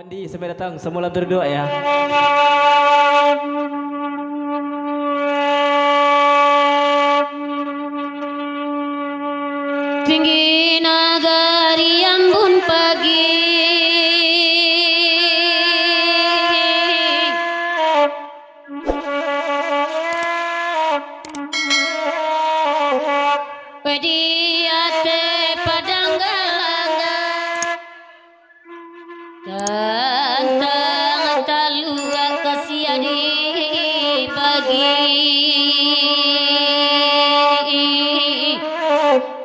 Andi sampai datang, semula berdua ya. Tinggi nagari Ambon pagi, Wediate padang galanga, tantang talua kasiadi bagi.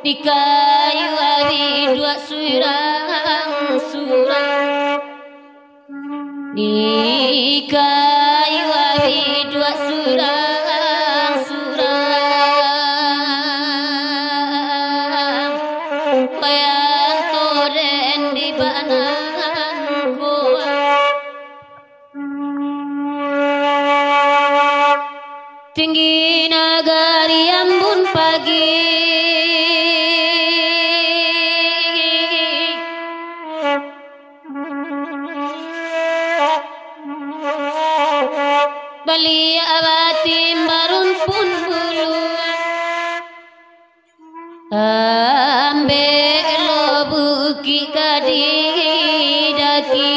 Di kayu hari dua surang di kayu hari dua surang bayang toren di banan goa tinggi nagari Ambon pagi. Bali abati barun pun bulu ambe lobuki kadi daki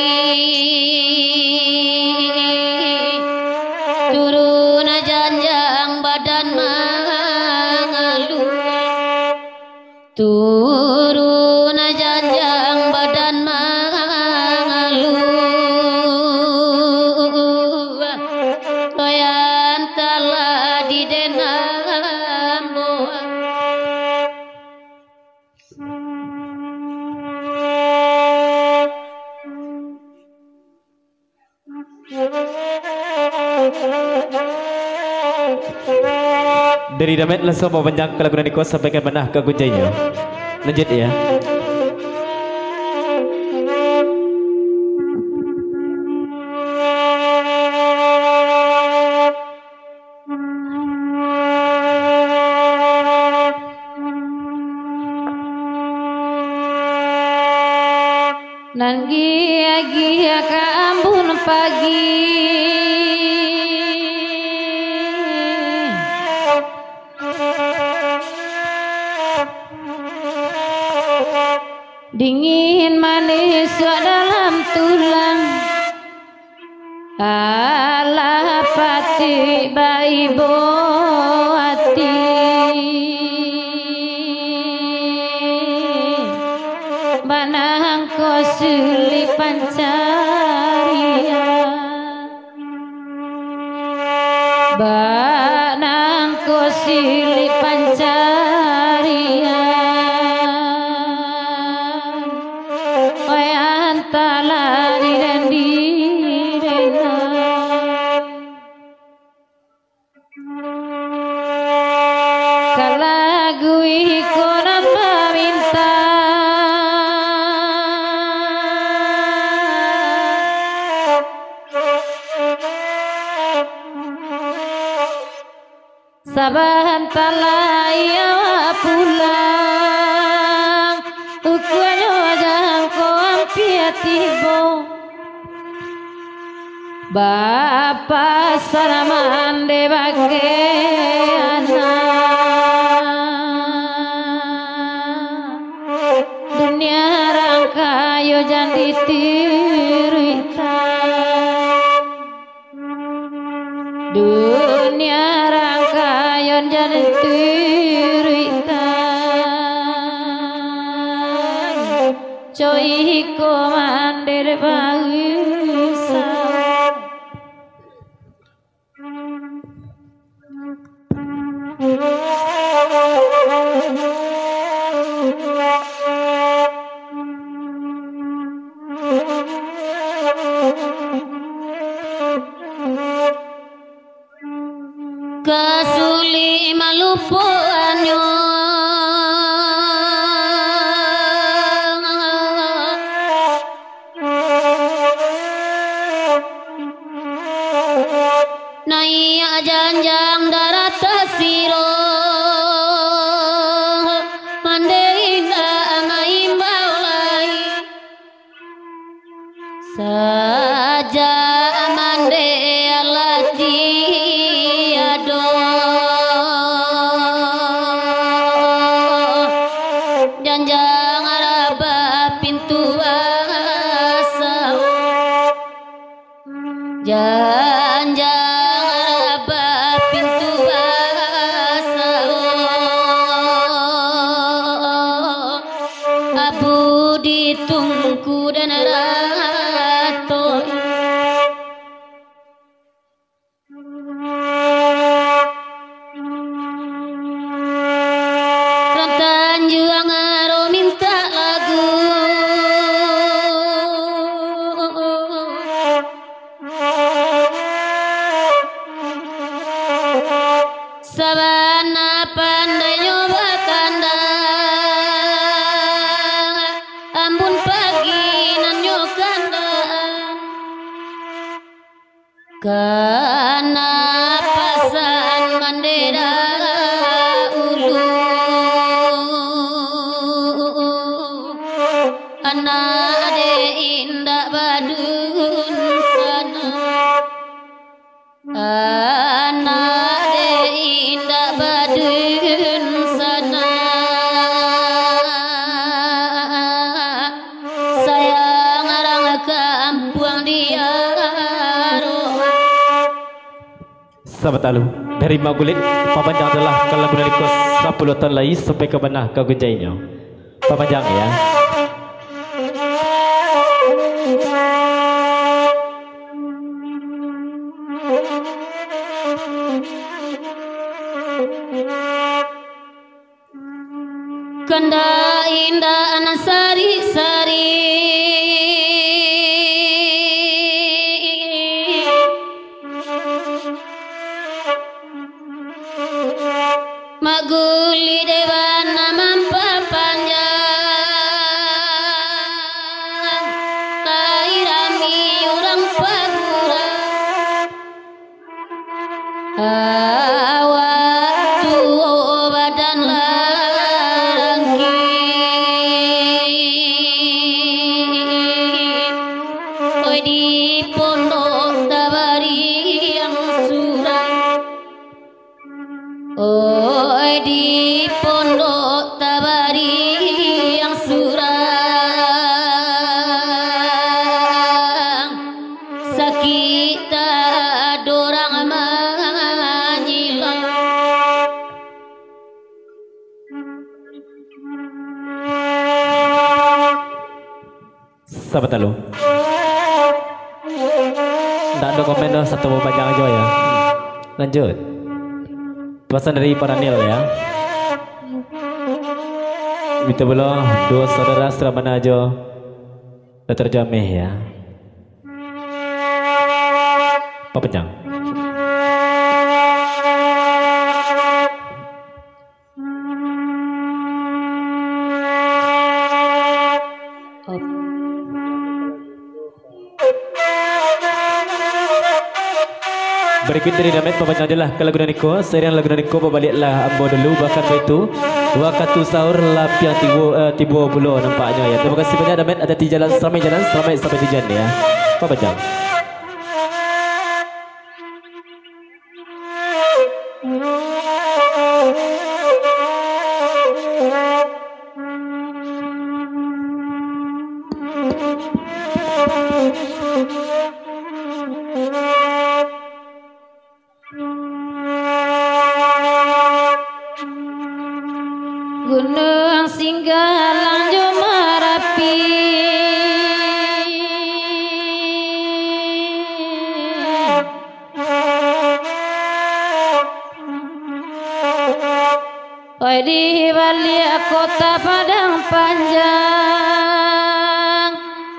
turun janjang badan mangalu turun janjang badan mangalu tala di denambo Dari Damet langsung mempanjang kelagunan di kuasa sampaikan manah ke kunjainya. Lanjut ya. Nanggia ka Ambon pagi dingin manis dalam tulang ala pati baibo hati banang kosuli pancaria banang kosuli pancaria oyan talari dan direna kalagui kona paminta sabahan talaya pulang ukwanyo jangko ampiatibo Bapa saraman de bage dunia rangkayo jangan ditirita dunia rangkayon jangan ditirita coy komandir bangsa kasuli malupo anyo naya janjang darat siro mandeina angai baulai sa Jamande alati ado janjang araba pintu asa janjang araba pintu asa abu ditungku dan rato rantan juang aro minta lagu sabana pandai nyoba kanda ambun pagi nan nyokanda kana pasan mandera ulu anak ade indak badun sana anak ade indak badun sana sayang arang kampung dia Sahabat Alu, dari Magulit, Papanjang adalah lagu dari kos 10 tahun lagi sampai ke mana ke gunjainya. Papanjang ya. Kanda indah anak sari-sari maguli dewana mampa panjang kairami orang pagura awak tuo badan langki oi di pondok dabari yang suram oi di pondok tabari yang suram sakit dorang manyilang Sahabat Alu, tak ada komen dah, satu Papanjang aja ya. Lanjut. Pesan dari para Nil ya. Minta bola dua saudara seramana aja terjamin ya. Papanjang. Berikut dari Damet Papanjang adalah ke lagu Niko. Serian lagu Niko berbaliklah ambo dulu bahkan itu waktu sahur lapian tibo bulo nampaknya ya. Terima kasih banyak Damet ada di jalan sampai sampai tujuan ya. Papanjang. Gunung Singgalang jo Marapi oi di balik kota Padang Panjang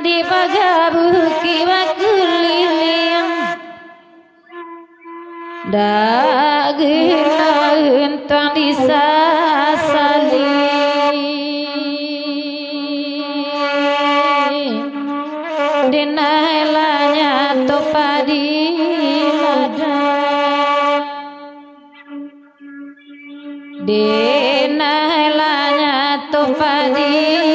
di Pagabuki Bakuliling daging entang disasali dinailanya topadi ladang dinailanya topadi